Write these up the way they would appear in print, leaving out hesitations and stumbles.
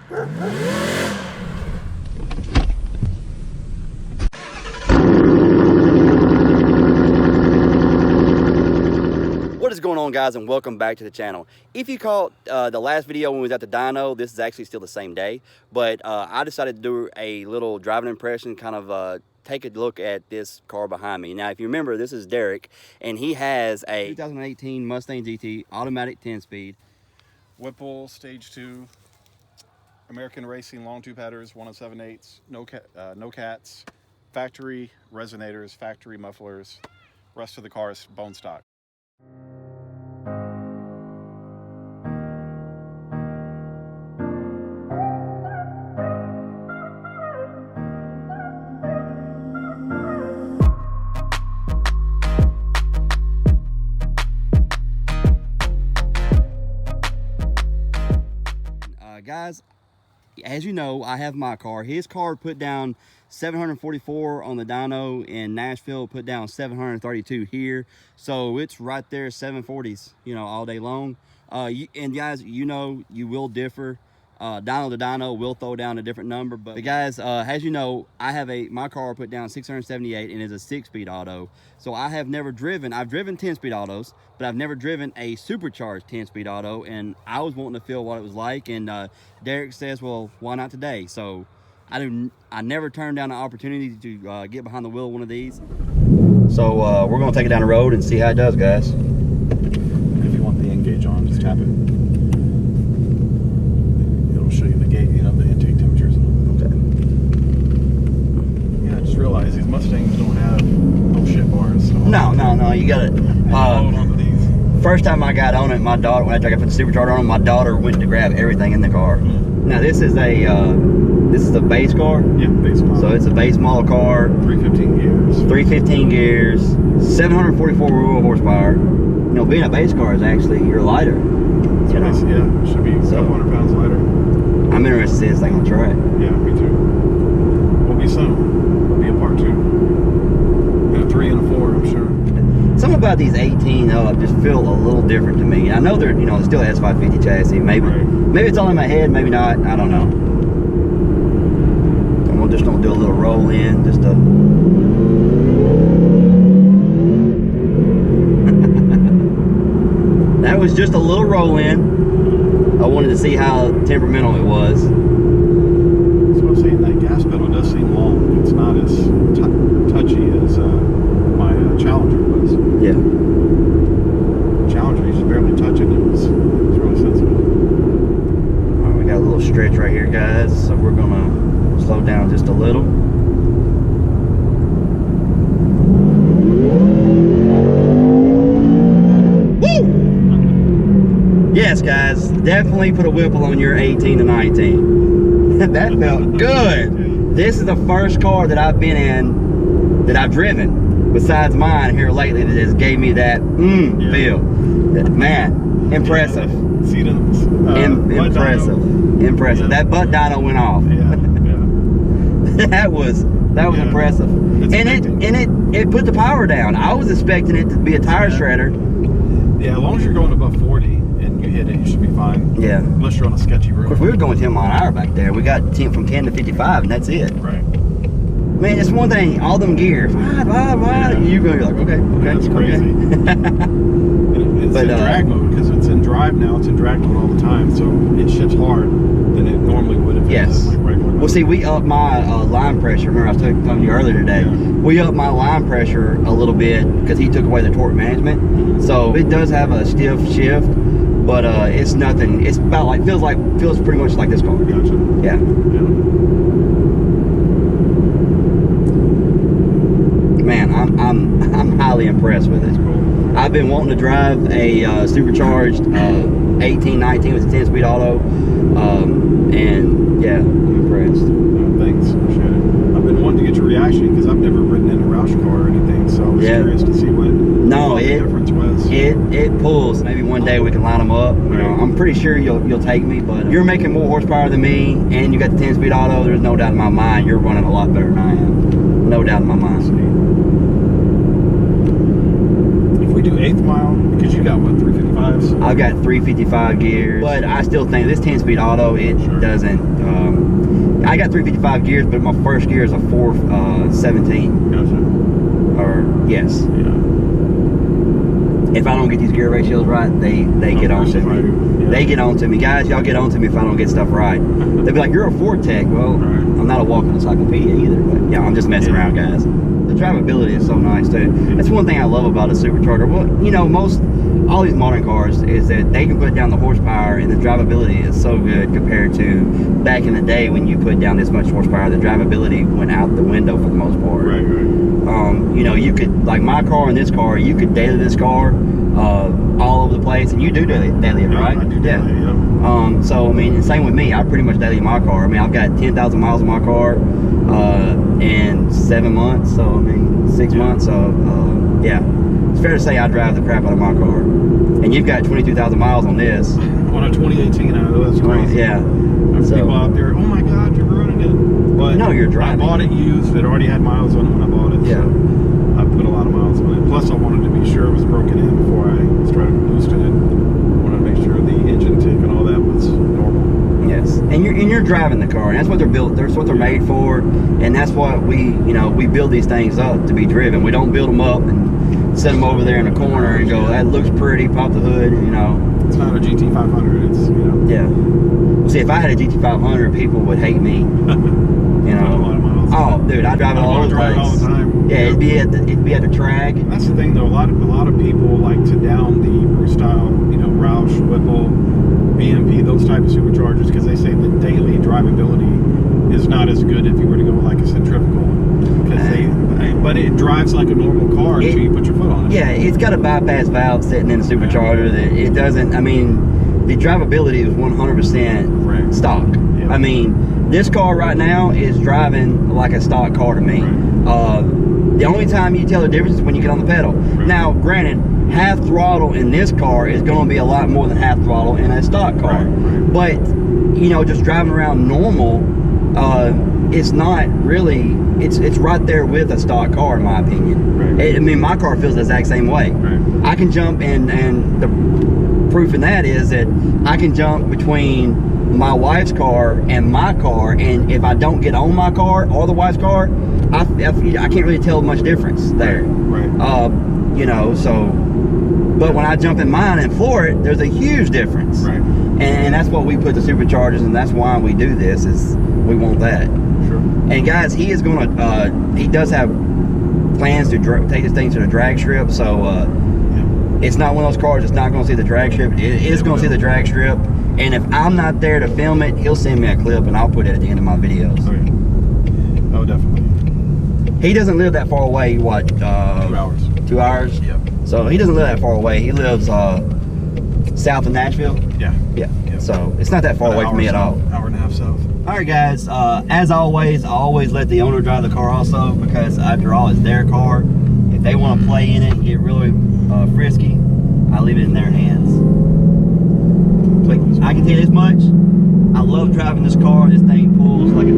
What is going on, guys, and welcome back to the channel. If you caught the last video when we was at the dyno, this is actually still the same day, but I decided to do a little driving impression, kind of take a look at this car behind me. Now, if you remember, this is Derek, and he has a 2018 Mustang Gt automatic 10-speed. Whipple Stage 2, American Racing long tube headers, 107/8, no cats, factory resonators, factory mufflers. Rest of the car is bone stock. Guys, as you know, I have my car. His car put down 744 on the dyno in Nashville, put down 732 here. So it's right there, 740s, you know, all day long. And guys, you know, you will differ. Dyno to dyno will throw down a different number. But guys, as you know, I have my car put down 678 and is a 6-speed auto. So I have never driven, I've driven 10-speed autos, but I've never driven a supercharged 10-speed auto, and I was wanting to feel what it was like. And Derek says, well, why not today? So I never turned down the opportunity to get behind the wheel of one of these. So we're gonna take it down the road and see how it does, guys. If you want the engage on, just tap it. It'll show you the gate, you know, the intake temperatures. Okay. Yeah, I just realized these Mustangs don't have no shit bars. So No, you got it. Onto these. First time I got on it, my daughter, when I put the supercharger on, my daughter went to grab everything in the car. Now this is a base car. Yeah, base model. So it's a base model car. 315 gears. 315 gears, 744 raw horsepower. You know, being a base car is actually, you're lighter. You know? Yeah, should be a couple 100 pounds lighter. I'm interested to see this thing on track. Yeah, me too. Will be soon. Will be a part 2. And a 3 and a 4, I'm sure. Something about these 18 just feel a little different to me. I know they're, you know, still S550 chassis. Maybe it's all in my head, maybe not. I don't know. And we'll just do a little roll in, just to. That was just a little roll in. I wanted to see how temperamental it was. So I'm saying that gas pedal does seem long. It's not as touchy as my Challenger was. Yeah. Challenger, you just barely touch it. It was really sensitive. All right, we got a little stretch right here, guys. So we're gonna slow down just a little. Woo! Yes, guys, definitely put a Whipple on your 18 to 19. That felt good. This is the first car that I've been in that I've driven, besides mine here lately, that just gave me that feel. Man, impressive. Impressive. That butt dyno went off. Yeah. that was impressive. And it put the power down. I was expecting it to be a tire shredder. Yeah, as long as you're going above 40 and you hit it, you should be fine. Yeah. Unless you're on a sketchy road. Of course, we were going 10 mile an hour back there. We got from 10 to 55, and that's it. Right. Man, it's one thing, all them gears. Yeah. You're going to be like, okay. That's crazy. It's in drag mode, because it's in drive now. It's in drag mode all the time, so it shifts hard than it normally would if it was like regular mode. Well, see, we upped my line pressure. Remember, I was telling you earlier today. Yeah. We upped my line pressure a little bit because he took away the torque management. So it does have a stiff shift, but it's nothing. It's about like feels pretty much like this car. Gotcha. Yeah. Man, I'm highly impressed with it. Cool. I've been wanting to drive a supercharged 1819 with a 10-speed auto, and yeah, I'm impressed. Thanks, appreciate it. I've been wanting to get your reaction because I've never ridden in a Roush car or anything, so I was curious to see what the difference was. It pulls. Maybe one day we can line them up. You know, I'm pretty sure you'll take me, but you're making more horsepower than me, and you got the 10-speed auto. There's no doubt in my mind you're running a lot better than I am. No doubt in my mind. If we do 8th mile, because you got what, 355? 355s? I've got 355 gears, but I still think this 10-speed auto, it doesn't. I got 355 gears, but my first gear is a 417. Gotcha. Or yes. Yeah. If I don't get these gear ratios right, they get on to me. Yeah. They get on to me, guys. Y'all get on to me if I don't get stuff right. They'll be like, "You're a Ford tech." Well, I'm not a walking encyclopedia either. But yeah, I'm just messing around, guys. The drivability is so nice too. That's one thing I love about a supercharger. Well, you know, all these modern cars is that they can put down the horsepower, and the drivability is so good compared to back in the day when you put down this much horsepower. The drivability went out the window for the most part. Right. You know, you could, like my car and this car, you could daily this car all over the place, and you do daily it, right? I do daily, yeah. So I mean, same with me. I pretty much daily my car. I mean, I've got 10,000 miles on my car in 7 months. So I mean, 6 months. So yeah, it's fair to say I drive the crap out of my car. And you've got 22,000 miles on this. On a 2018, I know that's crazy. Yeah. There's people out there, oh my God, you're ruining it. But no, you're driving. I bought it used. It already had miles on it when I bought it. Yeah. So I put a lot of miles on it. Plus, I wanted to be sure it was broken in before I started boosting it. I wanted to make sure the engine tick and all that was normal. Yes, and you're driving the car, and that's what they're built. That's what they're made for, and that's what we build these things up to be driven. We don't build them up and set them over there in a corner and go, that looks pretty, pop the hood, you know. It's not a GT500. It's Yeah. See, if I had a GT500, people would hate me. You know. A lot of miles. Oh, dude, I drive it all over the place. All the time. Yeah, it'd be at the track. And that's the thing, though. A lot of people like to down the Roush style, Roush, Whipple, BMP, those type of superchargers, because they say the daily drivability is not as good if you were to go like a centrifugal, but it drives like a normal car until you put your foot on it. Yeah, it's got a bypass valve sitting in the supercharger that it doesn't. I mean, the drivability is 100% stock. Yeah. I mean, this car right now is driving like a stock car to me. The only time you tell the difference is when you get on the pedal. Now, granted, half throttle in this car is going to be a lot more than half throttle in a stock car. But, just driving around normal, it's not really, it's right there with a stock car in my opinion. I mean, my car feels the exact same way. I can jump and the proof in that is that I can jump between my wife's car and my car, and if I don't get on my car or the wife's car, I can't really tell much difference there. But when I jump in mine and floor it, there's a huge difference. And that's what we put the superchargers, and that's why we do this, is we want that. And guys, he is gonna he does have plans to take this thing to the drag strip, so it's not one of those cars that's not going to see the drag strip. It is going to see the drag strip, and if I'm not there to film it, he'll send me a clip and I'll put it at the end of my videos. Oh, definitely. He doesn't live that far away. What? 2 hours. 2 hours? Yep. So he doesn't live that far away. He lives south of Nashville. Yeah. So it's not that far away from me at all. Hour and a half south. All right, guys. As always, I always let the owner drive the car also, because after all, it's their car. If they want to play in it and get really frisky, I leave it in their hands. But I can tell you this much: I love driving this car. This thing pulls like a.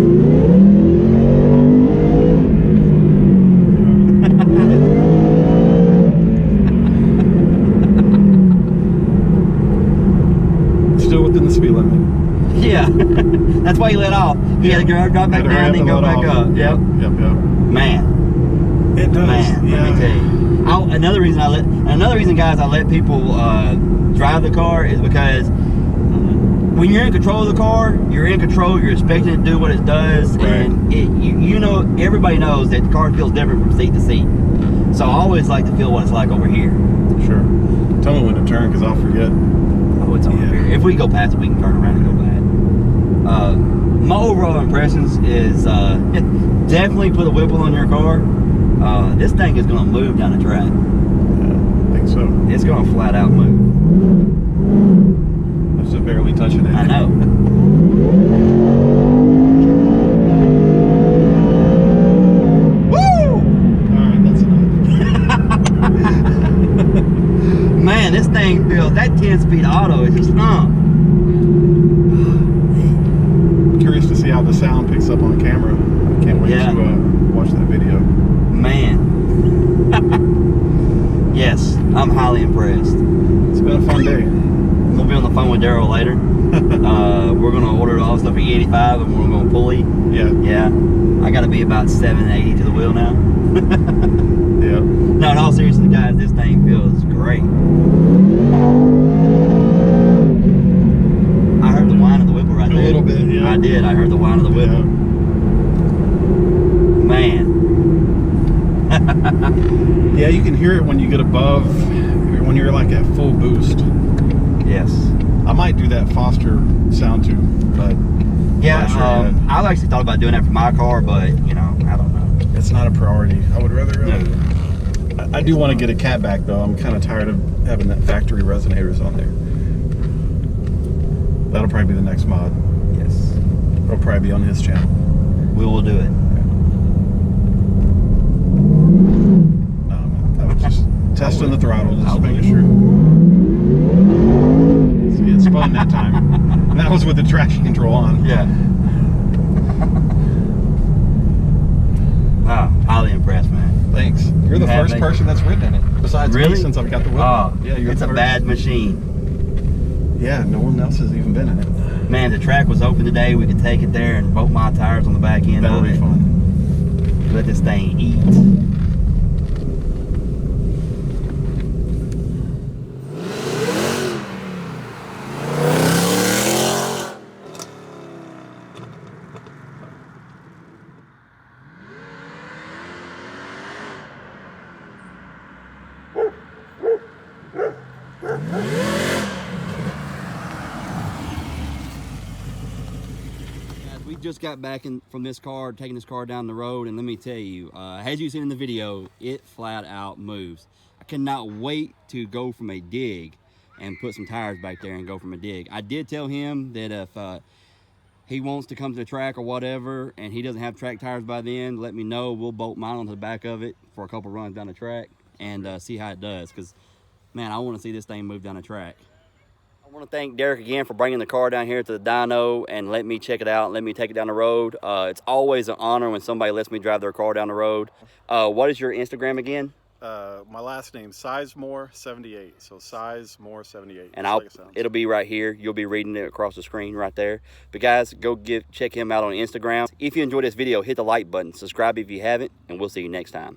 Still within the speed limit. Yeah, that's why he let off. He had to drop back down and go back up. Yep. Man, it does. Man, let me tell you. Another reason, guys, I let people drive the car is because when you're in control of the car, you're in control. You're expecting it to do what it does, and everybody knows that the car feels different from seat to seat. So I always like to feel what it's like over here. Sure. Tell me when to turn, because I'll forget. Oh, it's over here. If we go past it, we can turn around and go back. My overall impressions is definitely put a Whipple on your car. This thing is going to move down the track. Yeah, I think so. It's going to flat out move. I was just barely touching it. I know. Woo! Alright, that's enough. Man, this thing feels, that 10-speed auto is just Curious to see how the sound picks up on camera. I can't wait to watch that video. Man. Yes, I'm highly impressed. It's been a fun day. I'm gonna be on the phone with Daryle later. We're gonna order all the stuff for E85 and we're gonna pulley. Yeah. Yeah. I gotta be about 780 to the wheel now. Yeah. No, in all seriousness, guys, this thing feels great. I heard the whine of the Whipple right there. A little bit, yeah. I did. I heard the whine of the Whipple. Yeah. Man. Yeah, you can hear it when you get above, when you're like at full boost. Yes. I might do that Foster sound too, but Yeah, I'm not sure yet. I've actually thought about doing that for my car, but, you know, I don't know. It's not a priority. I would rather. No. I do want to get a catback though. I'm kind of tired of having that factory resonators on there. That'll probably be the next mod. Yes. It'll probably be on his channel. We will do it. No, I was just testing the throttle, just making sure. See, it spun that time. And that was with the traction control on. Yeah. Wow, highly impressed, man. Thanks. You're the first person that's ridden in it, besides me, since I've got the Whipple. Oh, yeah, you're it's the a first. bad machine. Yeah, no one else has even been in it. Man, the track was open today. We could take it there and bolt my tires on the back end That'll of be it. fun. Let this thing eat. We just got back from this car, taking this car down the road, and let me tell you, as you've seen in the video, it flat out moves. I cannot wait to go from a dig and put some tires back there and go from a dig. I did tell him that if he wants to come to the track or whatever, and he doesn't have track tires by then, let me know. We'll bolt mine onto the back of it for a couple runs down the track and see how it does, because, man, I want to see this thing move down the track. I want to thank Derek again for bringing the car down here to the dyno and let me check it out and let me take it down the road. It's always an honor when somebody lets me drive their car down the road. What is your Instagram again? My last name, Sizemore78. So Sizemore78. And it'll be right here. You'll be reading it across the screen right there. But guys, go check him out on Instagram. If you enjoyed this video, hit the like button, subscribe if you haven't, and we'll see you next time.